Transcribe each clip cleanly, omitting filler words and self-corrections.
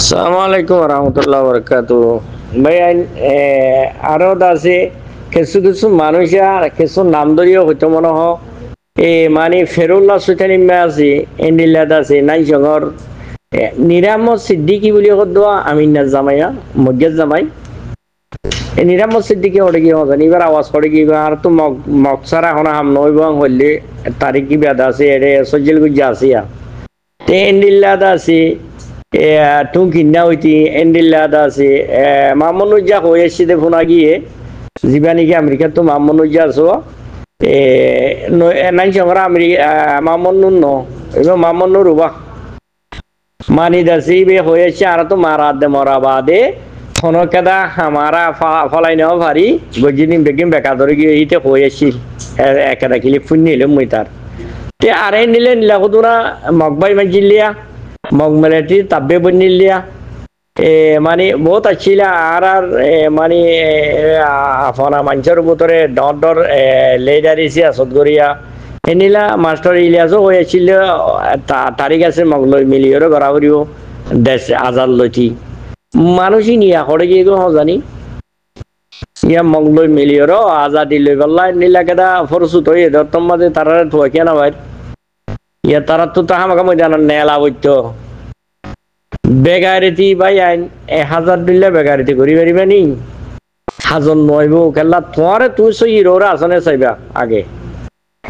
আসসালামু আলাইকুম রহমতুল্লাহ বরকাতু। ভাই আরো আছে কিছু কিছু মানুষ কিছু নাম ধরিও হইতো মনে হয় মানে ফেরুল্লাহ সুতানিম্মা আছে এন্ডিল্লাদ আছে নাই জঙর নিরামত সিদ্দিকি বুলি কদোয়া আমিনার জামাইয়া মজ্জাদ জামাই নিরামত সিদ্দিকি ওটা কি জানি এবার আওয়াজ করে কি আর তো মকসারা হনা হাম নয় বং হইলে তারিখ কি বেদ আছে এরে সজ্জিল গুজ্জা আছে তে এন্ডিল্লাদ আছে তুম কিনা হইতি এন্ডিল্লাদ আছে মামনুজ্জা হয়ে এসেছে ফোনা গিয়ে জীবানিকে আমেরিকা তো মামনুজ্জা আছো নাই সংগ্রা আমেরিকা মামনুন ন এবার মামনুর রুবা মানি দাসি বে হয়েছে আর তো মারা দে মরা বাদে ফনকেদা হামারা ফলাই নেওয়া ভারি গজিদিন বেগিন বেকা ধরে গিয়ে ইতে হয়েছিল একেদা কিলি ফুন নিলে মই তার তে আরে নিলে নিলা কদুরা মগবাই মাজিলিয়া মগমেলাটি তাব্বে বনিলিয়া মানে বহুত আছিলা আর মানে আফনা মানুষের ভিতরে ডর ডর লেদারিছি আসত গরিয়া এনিলা মাস্টার ইলিয়াসও হয়েছিল তারিখ আছে মগলই মিলিয়রও গড়া করিব দেশ আজাদ লইতি মানুষই নিয়া করে গিয়ে জানি ইয়া মগলই মিলিয়রও আজাদি লই পাল্লা নীলা কেদা ফরসুত হয়ে দত্তম মাঝে তারা থুয়া কেনা ভাই ইয়া তারা তো তাহামাকা ময়দান নেলা বইত বেগারিতি ভাই আইন 1000 দিলে বেগারিতি করি পারিবা নি হাজন নইব কেলা তোমারে তুই সই রোরা আসনে চাইবা আগে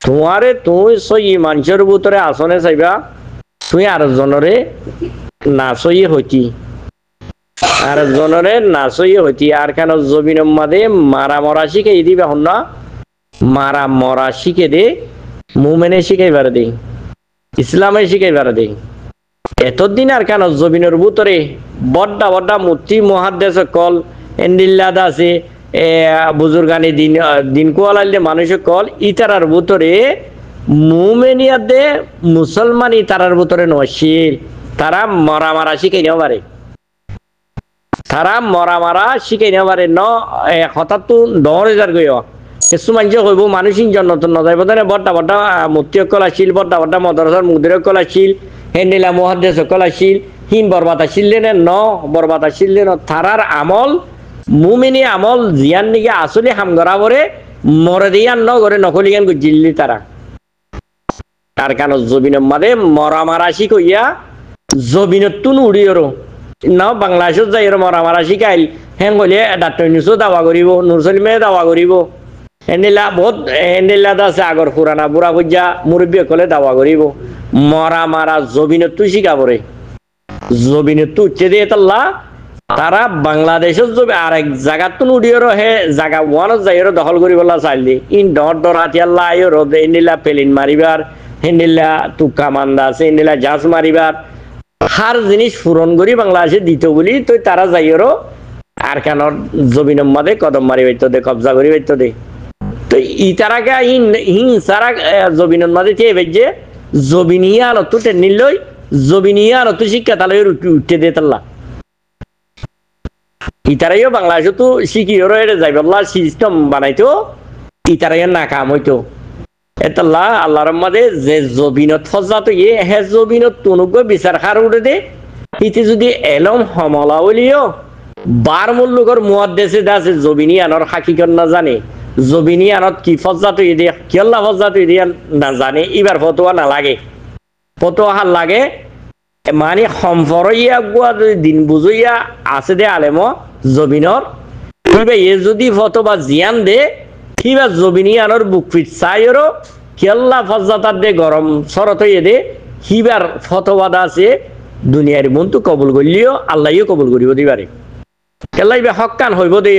তোমারে তুই সই মানুষের ভিতরে আসনে চাইবা তুই আর জনরে না সই হইতি আর জনরে না সই হইতি আর কেন জমিনের মাঝে মারা মরা শিখে দিবা হন না মারা মরা শিখে দে মুমেনে শিখাইবার দে ইসলামে শিখাইবার দে এতদিন আর কেন জমিনের ভিতরে বড্ডা বড্ডা মূর্তি মহাদেশ কল এন্ডিল্লাদ আছে বুজুর্গানি দিন কোয়ালাইলে মানুষের কল ইতারার ভিতরে মুমেনিয়া দে মুসলমান ইতারার ভিতরে নশীল তারা মরা মারা শিখাই নেওয়া পারে তারা মরা মারা শিখাই নেওয়া পারে ন হঠাৎ তো 10,000 গই কিছু মানুষ কইব মানুষিন জন্য নজাইব বড্ডা বড্ডা মূর্তি কল আসিল বড্ডা বড্ডা মদরসার মুদির কল আসিল হেন্ডিলা মহাদেশ কল আসিল হিন বরবাদ আসিলেন ন বরবাদ আসিলেন তারার আমল মুমিনি আমল জিয়ান নিকে আসলে হামগরা বরে মরে দিয়ান ন করে নকলিয়ান গুজিল্লি তারা তার কারণ জবিনের মাঝে মরা মারা শিখইয়া জবিনত তুন উড়িয়রো ন বাংলাদেশত যাই মরা মারা শিখাইল হেন গলিয়ে ডাক্তার নিউজও দাওয়া করিব নুরসলিমে দাওয়া করিব এন্ডিলা বহুত এন্ডিলাদ আছে আগর পুরানা বুড়া বুঝা মুরব্বী কলে দাওয়া করিব মরা মারা জবিনত তুই শিখাবরে জবিনত তুই উঠে দিয়ে তাল্লা তারা বাংলাদেশের জমি আরেক জায়গা তো উড়িয়রো হে জায়গা ওয়ানত যাইরো দখল করিবলা চাইলি ইন ডর ডর হাতিয়াল্লা আইও রোদ এন্ডিলা পেলিন মারিবার হেন্ডিলা তুকা মান্দা আছে এন্ডিলা জাজ মারিবার হার জিনিস পূরণ করি বাংলাদেশে দিত বলি তো তারা যাইরো আর কেন জমিনের মাঝে কদম মারি বাইতো দে কবজা করি বাইতো দে তো ই তারাকে হিংসারা জমিনের মাঝে চেয়ে বেজে জবিনিয়া নতু টেনিল লই জবিনিয়া নতু শিক্ষা তালে উঠে দিয়ে তাল্লা ইতারাইও বাংলাদেশে তো শিখিও এটা যাইবাল্লা সিস্টেম বানাইতো ইতারাইও নাকাম হইতো এতাল্লা আল্লাহর মাঝে যে জবিনত ফজাতো হে জবিনত তুনুক বিচার খার উঠে দে ইতি যদি এলম সমলা বলিও বার মূল্যকর মুয়াদ্দেসে আছে জবিনিয়ানর হাকিকত না জানে জবিনিয়ানত কি ফজাতো দিয়ে কিয়াল্লা ফজাতো দিয়ে না জানে এবার ফতোয়া না লাগে ফতোয়া হার লাগে মানে সম্পরইয়া গুয়া দিন বুঝইয়া আছে দে আলেম জবিনর কিবা এ যদি ফতোয়া জিয়ান দে কিবা জবিনিয়ানর বুক ফিট চাইরো কিয়াল্লা ফজাতার দে গরম শরত হইয়ে দে কিবার ফতোয়া আছে দুনিয়ার মন্তু কবুল করলিও আল্লাহও কবুল করিব দিবারে কেলাই বে হক্কান হইব দে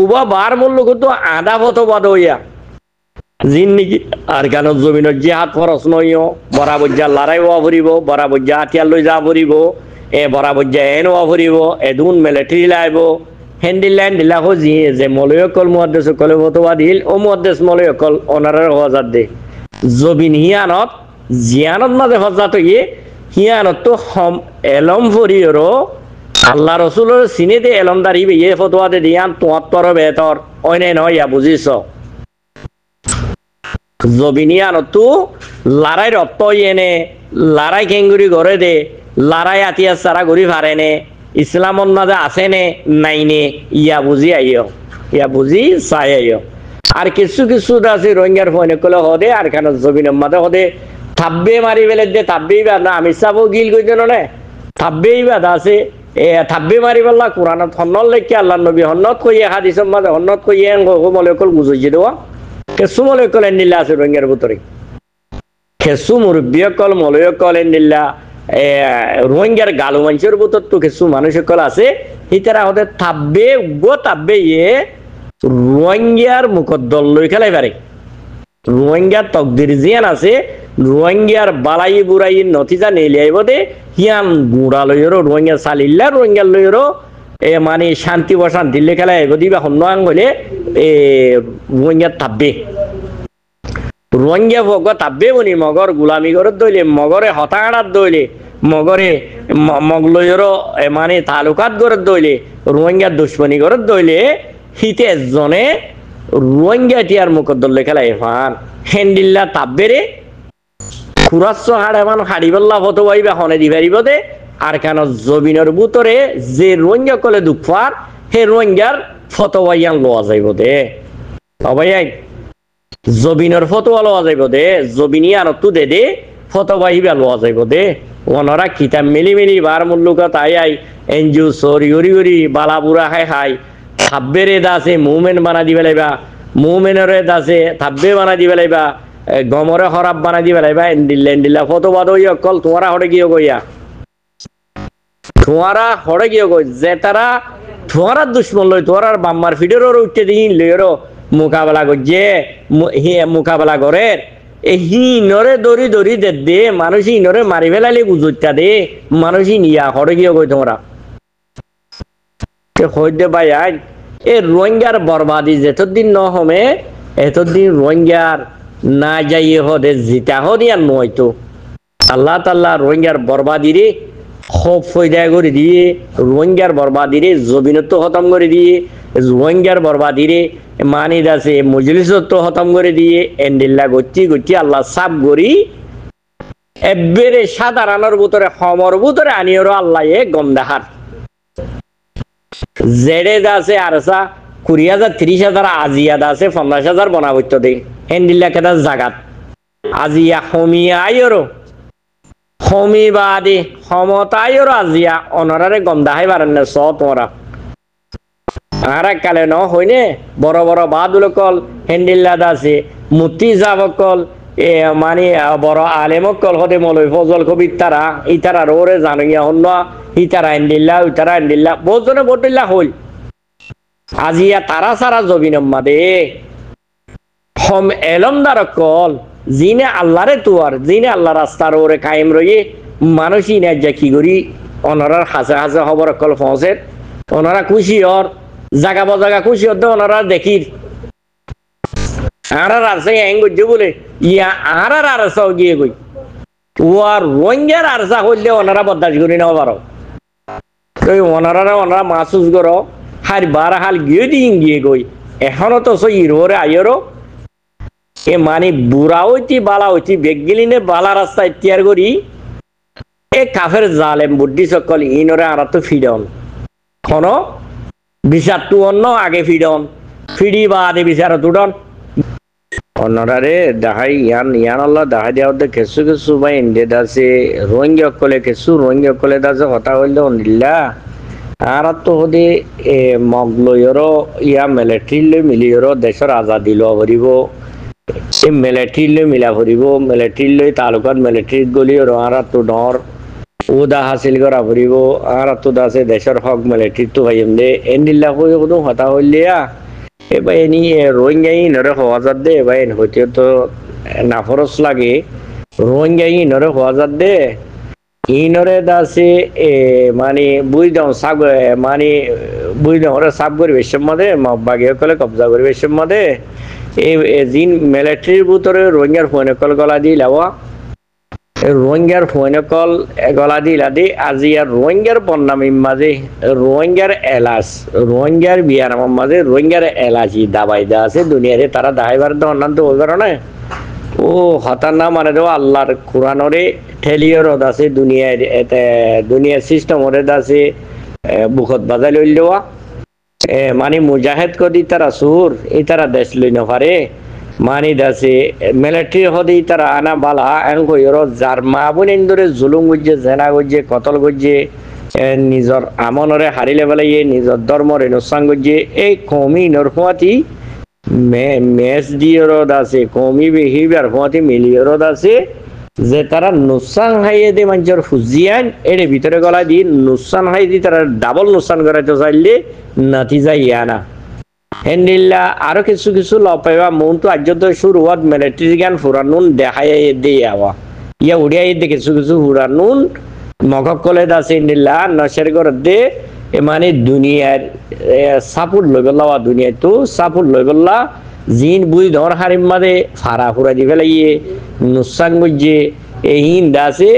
উবা বার মূল্য কিন্তু আধা ফতোয়া দইয়া জিন নাকি আর কেন জমিনের জিহাদ ফরস নইও বরা বজ্জা লড়াই হওয়া ফুরিব বরা বজ্জা হাতিয়ার লই যা ফুরিব বরা বজ্জা এন হওয়া ফুরিব এদুন মিলিটারি লাইব হেন্ডিল্যান্ড দিলা হো যে মলয়কল মুহাদ্দেস কলে ফতোয়া দিল ও মুহাদ্দেস মলয়কল অনারের হজার দে জবিন হিয়ানত জিয়ানত মাঝে হজাত ইয়ে হিয়ানত তো এলম ফুরিয়রো আল্লাহ রসুলের সিনে দে এলমদারি ইয়ে ফতোয়া দে দিয়ান তোমার বেতর অনে নয় ইয়া বুঝিস জবিনিয়ানত তো লড়াই রপ্ত এনে লড়াই কেঙ্গুরি ঘরে দে লড়াই আতিয়ার সারা ঘুরি পারেনে ইসলামর মাঝে আসেনে নাইনে ইয়া বুঝি আইও ইয়া বুঝি চাই আইও আর কিছু কিছু আছে রোহিঙ্গার ফোনে কলে হদে আর কেন জমিনের মাঝে হদে থাব্বে মারি বেলে দে থাব্বেই বা না আমি চাবো গিল কই যেন নে থাব্বেই বাদ আছে থাব্বে মারি পেলা কোরআনত হন্নত লেখি আল্লাহ নবী হন্নত কইয়ে হাদিসের মাঝে হন্নত কইয়ে মলেকল বুঝাইছে দেওয়া কেসু মলেকল এনিল্লা আছে রোহিঙ্গার ভিতরে কেসু মুরব্বীকল মলয়কল এনিল্লা রোহিঙ্গার গালু মানুষের ভিতর তো কিছু মানুষ সকল আছে ইতারা হতে থাব্বে গো থাব্বে ইয়ে রোহিঙ্গার মুকদ্দল লই খেলাই পারে রোহিঙ্গার তকদির জিয়ান আছে রোহিঙ্গার বালাই বুড়াই নতিজা নেলে আইব দে হিয়ান গুড়া লইরো রোহিঙ্গা চালিল্লা রোহিঙ্গার লইরো মানে শান্তি বশান্তি লেখালে আইব দিবা হন্যাং হইলে রোহিঙ্গার থাব্বে রোহিঙ্গা ভোগ থাব্বে বনি মগর গুলামি করে দইলে মগরে হতাড়াত দইলে মগরে মগলইরো মানে তালুকাত করে দইলে রোহিঙ্গার দুশ্মনী করে দইলে হিতে এজনে রোহিঙ্গা টিয়ার মুকদ্দল লেখালাই ফান হেন্ডিল্লা থাব্বে রে খুরাচ্ছ হাড় এমন হাড়ি বল্লা হতো পাইবা হনে দি পারিব দে আর কেন জমিনের ভিতরে যে রোহিঙ্গা কলে দুঃখার হে রোহিঙ্গার ফতোয়াইয়ান লওয়া যাইব দে অবাই জমিনের ফতোয়া লওয়া যাইব দে জমিনি আর তু দে দে ফতোয়াইবা লওয়া যাইব দে ওনারা কিতাব মিলি মিলি বার মুল্লুকা তাই আই এনজিও সরি উরি উরি বালা বুড়া খাই খাই থাব্বেরে দাসে মুভমেন্ট বানা দিবে লাইবা মুভমেন্টরে দাসে থাব্বে বানা দিবে লাইবা গমরে খরাব বানা দিবে লাইবা এন্ডিল্লা ফতোবাদ হইয়া কল তোমারা হড়ে গিয়ে গইয়া তোমারা হড়ে গিয়ে গই যে তারা তোমার দুশ্মন লই তোমার বাম্মার ফিডেরও উঠতে দিন লইরো মোকাবেলা করছে মোকাবেলা করে হিনরে দড়ি দড়ি দে দে মানুষ হিনরে মারি ফেলালে গুজরটা দে মানুষ নিয়া হড়ে গিয়ে গই তোমরা হইতে ভাই এ রোহিঙ্গার বরবাদি যেতদিন ন হমে এতদিন রোহিঙ্গার না যাইয়ে হদে জিতা হদিয়া নয়তো আল্লাহ তাল্লাহ রোহিঙ্গার বরবাদিরে খুব ফয়দা করে দিয়ে রোহিঙ্গার বরবাদিরে জমিনত খতম করে দিয়ে রোহিঙ্গার বরবাদিরে মানি দাসে মজলিসত খতম করে দিয়ে এন্ডিল্লা গচ্ছি গচ্ছি আল্লাহ সাব করি এবেরে সাধারণের ভিতরে সমর ভিতরে আনিওর আল্লাহ এ গন্দাহার জেডে দাসে আরসা 20,000 30,000 আজিয়া দাসে 50,000 বনাবত্য দে এন্ডিল্লা কেদা জাগাত আজিয়া হমিয়া আইরো হমি বাদে ক্ষমতায়ও আজিয়া অনরারে গন্ধাই পারেন না স তোমরা আর কালে ন হইনে বড় বড় বাদুল কল হেন্ডিল্লা দাসে মুতি যাবকল মানে বড় আলেমকল হতে মলই ফজল কবির তারা ইতারা রোরে জানুইয়া হন্য ইতারা হেন্ডিল্লা ইতারা হেন্ডিল্লা বহুজনে বটিল্লা হইল আজিয়া তারা সারা জবিনম মাদে হম এলমদার কল জিনে আল্লাহরে তুয়ার জিনে আল্লাহ রাস্তার ওরে কায়েম রয়ে মানুষই না যা কি করি ওনারার হাসে হাসে খবর কল পৌঁছে ওনারা খুশি হর জাগা বজাগা খুশি হতে ওনারা দেখি আর আছে এং গজ্জে বলে ইয়া আর আরসাও গিয়ে গই ও আর রোহিঙ্গার আরসা হইলে ওনারা বরদাস্ত করি নেওয়া পারো ওনারা মাসুস করো হার বার হাল গিয়ে দিন গিয়ে গই এখনো তো সই ইরোরে আইরো এ মানে বুড়া হইতি বালা হইতি বেগগিলিনে বালা রাস্তা ইতিহার করি এ কাফের জালেম বুদ্ধি সকল ইনরে আর তো ফিডন কোন বিচার তু অন্য আগে ফিডন ফিডি বাদে বিচার তুডন অন্যরারে দেখাই ইয়ান আল্লাহ দেখা দেওয়া কেসু কেসু বা ইন্ডিয়া দাসে রোহিঙ্গা কলে কেসু রোহিঙ্গা কলে দাসে হতা হইলে অনিল্লা আর তো হদে মগলয়রো ইয়া মিলিটারি লৈ মিলিয়রো দেশের আজাদি লওয়া ভরিব মিলিটারি লৈ মিলা ভরিব মিলিটারি লৈ তালুকাত মিলিটারি গলি আর তো ডর ওদা হাসিল করা ভরিব আর তো দাসে দেশের হক মিলিটারি তো ভাইম দে এন্ডিল্লা হই কোনো হতা হইলিয়া এবার এনি রোহিঙ্গাই নরে হওয়া যাত দে এবার হইতে তো নাফরস লাগে রোহিঙ্গাই নরে হওয়া যাত দে ইনরে দাসে মানে বুঝ দাও সাব মানে বুঝ দাও ওরা সাব করি বেশম মধ্যে বাগিয়ে কলে কবজা করি বেশম মধ্যে জিন মিলিটারির ভিতরে রোহিঙ্গার ফোনকল গলা দি লাওয়া রোহিঙ্গার ফোনকল গলা দি লাদি আজি আর রোহিঙ্গার বন্নামির মাঝে রোহিঙ্গার এলাচ রোহিঙ্গার বিয়ার মাঝে রোহিঙ্গার এলাচি দাবাই দা আছে দুনিয়ারে তারা দাহাইবার তো অন্যান্য ওই কারণে ও হতা না মানে দেওয়া আল্লাহর কোরআনরে ঠেলিয়র আছে দুনিয়ার এতে দুনিয়ার সিস্টেম ওরে আছে বুখত বাজাই লইল দেওয়া মানে মুজাহিদ কদি তারা সুর এই তারা দেশ লই না পারে মানি দাসে মিলিটারি হদি তারা আনা বালা এন কইর যার মা বোন ইন্দরে জুলুম গজ্জে জেনা গজ্জে কতল গজ্জে নিজর আমনরে হারিলে বেলাইয়ে নিজর ধর্মরে নুসাং গজ্জে এই কমি নরফাতি মেস দিয়রদ আছে কমি বিহেভিয়ার ফতি মিলিয়রদ আছে যে তারা নুসান হাইয়ে দে মানুষের ফুজিয়ান এর ভিতরে গলা দিয়ে নুসান হাই দিয়ে তারা ডাবল নুসান করাইতে চাইলে নাতিজা ইয়ানা হেন্ডিল্লা আরো কিছু কিছু ল পাইবা মন তো আজ তো শুরু হওয়ার মিলিটারি গান ফুরানুন দেখাই দিয়ে আওয়া ইয়া উড়িয়া দিয়ে কিছু কিছু ফুরানুন মগক কলে দাসে হেন্ডিল্লা নশের করে দে মানে দুনিয়ার সাপোর্ট লই বললা বা দুনিয়া তো সাপোর্ট লই বললা জিন বুই ধর হারিম মাদে ফারা ফুরা দি ফেলাইয়ে নুসাং গুজে এই হিন দাসে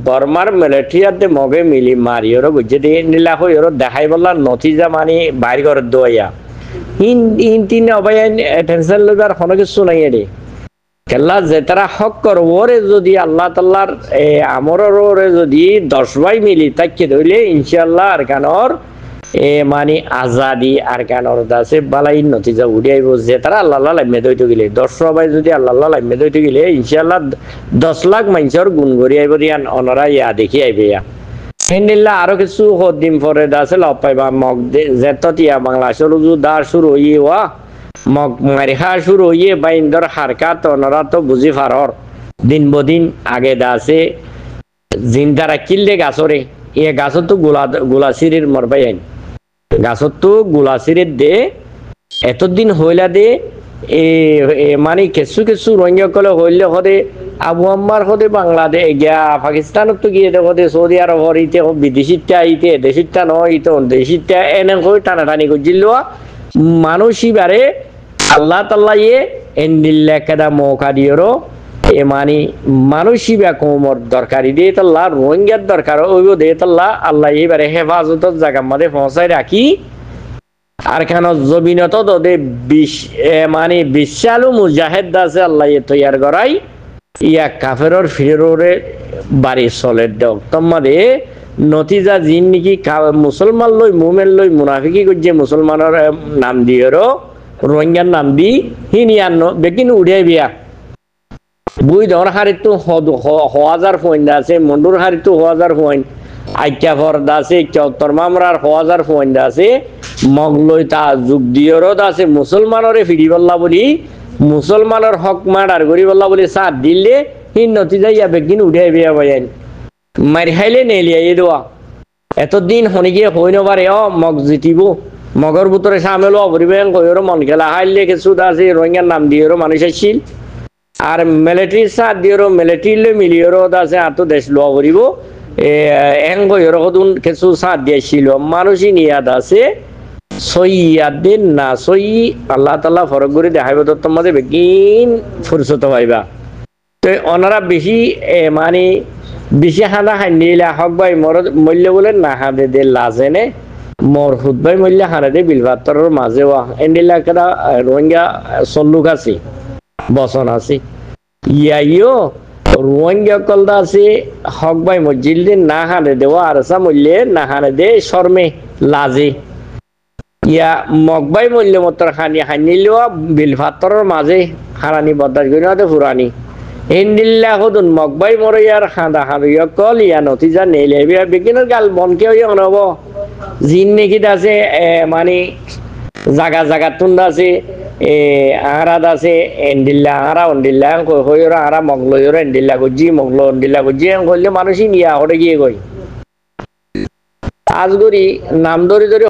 বর্মার মিলিটারিয়াতে মগে মিলি মারিয়র গুজে দিয়ে নিলা হইর দেখাই বললা নথিজা মানে বাইর করে দোয়া হিন হিন তিন অবায়ান টেনশন লইবার কোনো কিছু নাই রে কেল্লা যে তারা হক করবরে যদি আল্লাহ তাল্লার আমরে যদি 10 ভাই মিলি তাকে ধরলে ইনশাআল্লাহ আর কানর মানে আজাদি আর কানর দাসে বালাই নতিজা উড়িয়াইব যে তারা আল্লাহ লাইমে দইতে গেলে 10 ভাই যদি আল্লাহ লাইমে দইতে গেলে ইনশাআল্লাহ 10 লাখ মানুষের গুণ করি আইব দিয়ান অনরা ইয়া দেখি আইবে ইয়া হেন্ডিল্লা আরো কিছু দিন পরে দাসে লব পাইবা মগ যেততিয়া বাংলাদেশের দা শুরু হইয়ে ওয়া মগ মারিহা শুরু হইয়ে বাইন্দর হারকাত অনরা তো বুঝি ফারর দিন বদিন আগে দাসে জিন্দারা কিল্লে গাছরে এ গাছত তো গোলাসিরির মরবাই আইন গাছত তো গোলাসিরির দে এতদিন হইলা দে মানে কিছু কিছু রোহিঙ্গা কলে হইলে হদে আবু আম্মার হদে বাংলাদেশ গিয়া পাকিস্তানত তো গিয়ে হদে সৌদি আরব হরিতে বিদেশিটা আইতে দেশিটা নয় ইতে দেশিটা এনে হয়ে টানাটানি করছিল মানুষই বারে আল্লাহ তাল্লাহ ইয়ে এন্ডিল্লা কেদা মৌকা দিয়েরও মানে মানুষই বা কোমর দরকারি দিয়ে তাল্লাহ রোহিঙ্গার দরকার ওইব দিয়ে তাল্লাহ আল্লাহ এবারে হেফাজতের জায়গার মধ্যে পৌঁছায় রাখি আর কেন জমিনত দে মানে বিশালু মুজাহিদ আছে আল্লাহ তৈয়ার করাই ইয়া কাফেরর ফিরোরে বাড়ি চলে দেও তোমারে নতিজা জিন নাকি মুসলমান লই মুমেন লই মুনাফিকি করছে মুসলমানের নাম দিয়েরও রোহিঙ্গার নাম দি হিনিয়ান্ন বেকিন উড়িয়াই বিয়া বুই ধর হারিতো 1000 পয়েন্ট আছে মন্ডুর হারিতো 1000 পয়েন্ট আইকা ফরদা আছে চৌত্তর মামরার 1000 পয়েন্ট আছে মগলই তা যুগ দিয়রত আছে মুসলমানরে ফিরি বল্লা বলি মুসলমানের হক মার্ডার করি বল্লা বলি সাথ দিলে হিন নতিজা ইয়া বেকিন উড়িয়াই বিয়া বয়ান মারি খাইলে নেলিয়া এ দেওয়া এতদিন হনি গিয়ে হই নবারে মগ জিতিব মগর ভিতরে সামেল অপরিবেন কইর মন খেলা হাইলে কিছু আছে রোহিঙ্গার নাম দিয়েরও মানুষ আসছিল আর মিলিটারির সাথ দিয়েরও মিলিটারি মিলিয়েরও আছে আর তো দেশ লোয়া করিব এন কইর কদুন কিছু সাথ দিয়েছিল মানুষই নিয়াদ আছে সইয়াদের না সই আল্লাহ তাল্লাহ ফরক করে দেখাইব তো তোমাদের বেগিন ফুরসত পাইবা তো ওনারা বেশি মানে বেশি হাঁদা হান্দিলা হক ভাই মূল্য বলে না হাঁদে দে লাজেনে মোর হুদ ভাই মূল্য হাঁদে দে বিলভাত্তরের মাঝে এন্ডিলা কেদা রোহিঙ্গা সল্লুক আছে বসন আছে ইয়াইও রোহিঙ্গা কলদা আছে হক ভাই মসজিদ দিন না হাঁদে দেওয়া আর সা মূল্যে না হাঁদে দে শর্মে লাজে ইয়া মগবাই মূল্য মতো হানিলেও বিলভাত্তরের মাঝে হারানি বদাস গণতে ফুরানি হিন্দিল্লা হদুন মগবাই মরে ইয়ার হাঁদা হাঁড়িয়া কল ইয়া নতিজা নেইলে বিজ্ঞানের গাল বনকে হব জিন নাকি আছে মানে জাগা জাগা তুন্দা আছে আহারাদ আছে এন্ডিল্লা আহারা অন্ডিল্লা হইরা আহারা মগলইরা এন্ডিল্লা গুজি মগল অন্ডিল্লা গুজি করলে মানুষই নিয়া হরে গিয়ে কই আজ গরি নাম ধরে ধরে